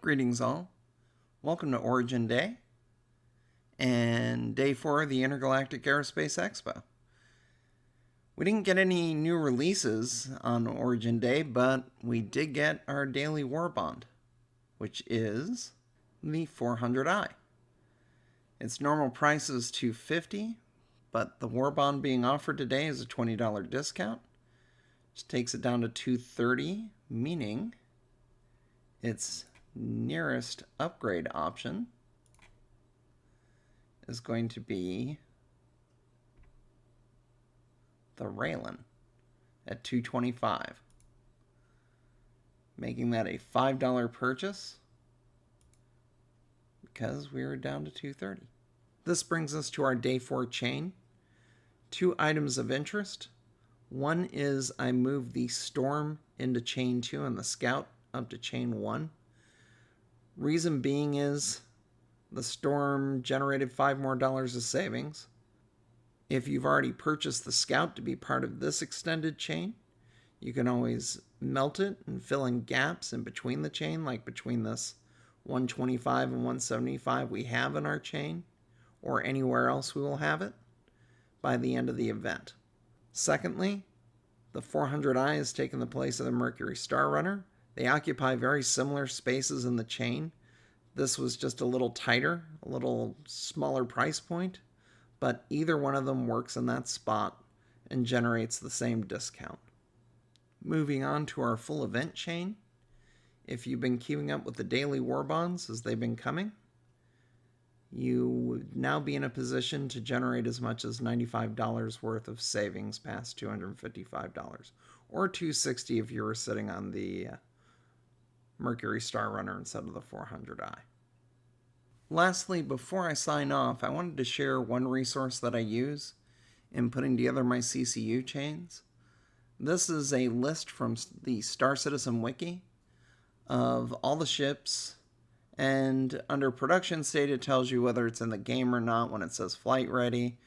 Greetings all. Welcome to Origin Day and Day 4 of the Intergalactic Aerospace Expo. We didn't get any new releases on Origin Day, but we did get our daily Warbond, which is the 400i. Its normal price is $250, but the Warbond being offered today is a $20 discount, which takes it down to $230, meaning its nearest upgrade option is going to be the Raylan at $225, making that a $5 purchase because we were down to $230. This brings us to our Day 4 chain. 2 items of interest. One is I moved the Storm into Chain 2 and the Scout up to Chain 1. Reason being is the Storm generated $5 more of savings. If you've already purchased the Scout to be part of this extended chain, you can always melt it and fill in gaps in between the chain, like between this 125 and 175 we have in our chain, or anywhere else we will have it, by the end of the event. Secondly, the 400i has taken the place of the Mercury Star Runner. They occupy very similar spaces in the chain. This was just a little tighter, a little smaller price point, but either one of them works in that spot and generates the same discount. Moving on to our full event chain. If you've been keeping up with the daily Warbonds as they've been coming, you would now be in a position to generate as much as $95 worth of savings past $255, or $260 if you were sitting on the Mercury Star Runner instead of the 400i. Lastly, before I sign off, I wanted to share one resource that I use in putting together my CCU chains. This is a list from the Star Citizen Wiki of all the ships, and under production state it tells you whether it's in the game or not when it says flight ready.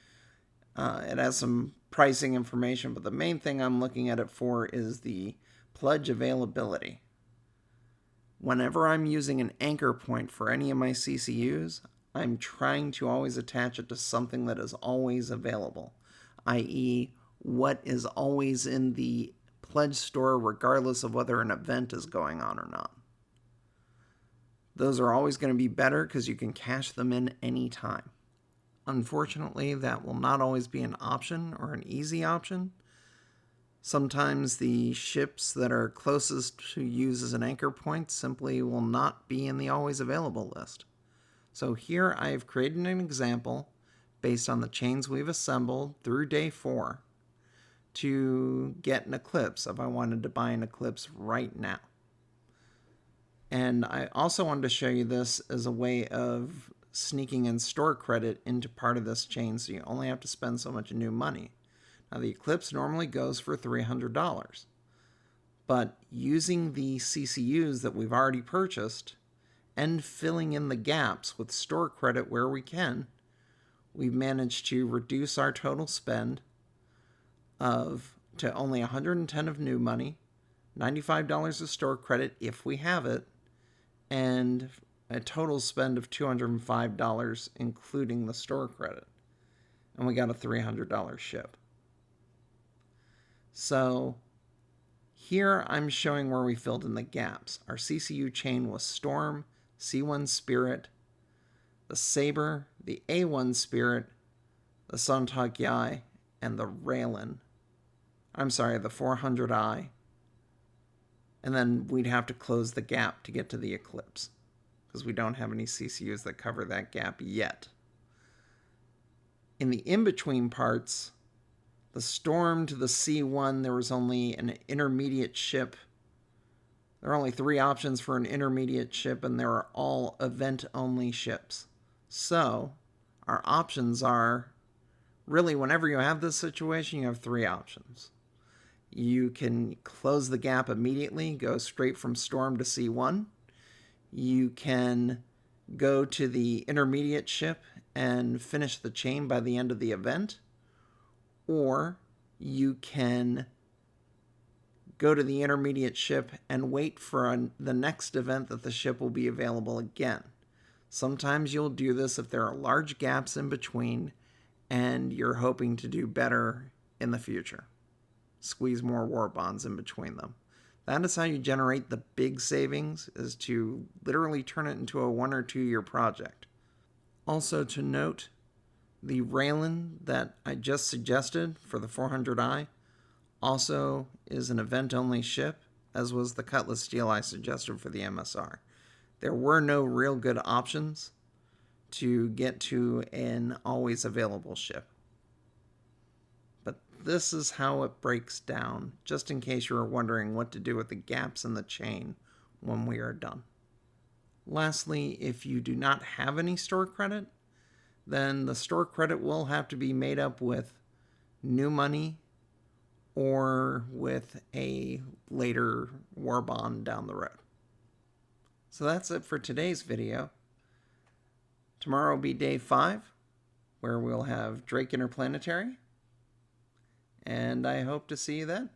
It has some pricing information, but the main thing I'm looking at it for is the pledge availability. Whenever I'm using an anchor point for any of my CCUs, I'm trying to always attach it to something that is always available, i.e. what is always in the pledge store regardless of whether an event is going on or not. Those are always going to be better because you can cash them in anytime. Unfortunately, that will not always be an option or an easy option. Sometimes the ships that are closest to use as an anchor point simply will not be in the always available list. So here I have created an example based on the chains we've assembled through Day 4 to get an Eclipse if I wanted to buy an Eclipse right now. And I also wanted to show you this as a way of sneaking in store credit into part of this chain, so you only have to spend so much new money. Now, the Eclipse normally goes for $300, but using the CCUs that we've already purchased and filling in the gaps with store credit where we can, we've managed to reduce our total spend to only $110 of new money, $95 of store credit if we have it, and a total spend of $205 including the store credit. And we got a $300 ship. So here I'm showing where we filled in the gaps. Our CCU chain was Storm, C1 Spirit, the Saber, the A1 Spirit, the Sontak Yai, and the Raylan. I'm sorry, the 400i. And then we'd have to close the gap to get to the Eclipse, because we don't have any CCUs that cover that gap yet. In the in-between parts, the Storm to the C1, there was only an intermediate ship. There are only 3 options for an intermediate ship, and they are all event-only ships. So, our options are, really, whenever you have this situation, you have 3 options. You can close the gap immediately, go straight from Storm to C1. You can go to the intermediate ship and finish the chain by the end of the event. Or you can go to the intermediate ship and wait for the next event that the ship will be available again. Sometimes you'll do this if there are large gaps in between and you're hoping to do better in the future. Squeeze more Warbonds in between them. That is how you generate the big savings, is to literally turn it into a 1 or 2 year project. Also to note, the Raylan that I just suggested for the 400i also is an event-only ship, as was the Cutlass Steel I suggested for the MSR. There were no real good options to get to an always available ship. But this is how it breaks down, just in case you were wondering what to do with the gaps in the chain when we are done. Lastly, if you do not have any store credit, then the store credit will have to be made up with new money or with a later Warbond down the road. So that's it for today's video. Tomorrow will be day 5, where we'll have Drake Interplanetary, and I hope to see you then.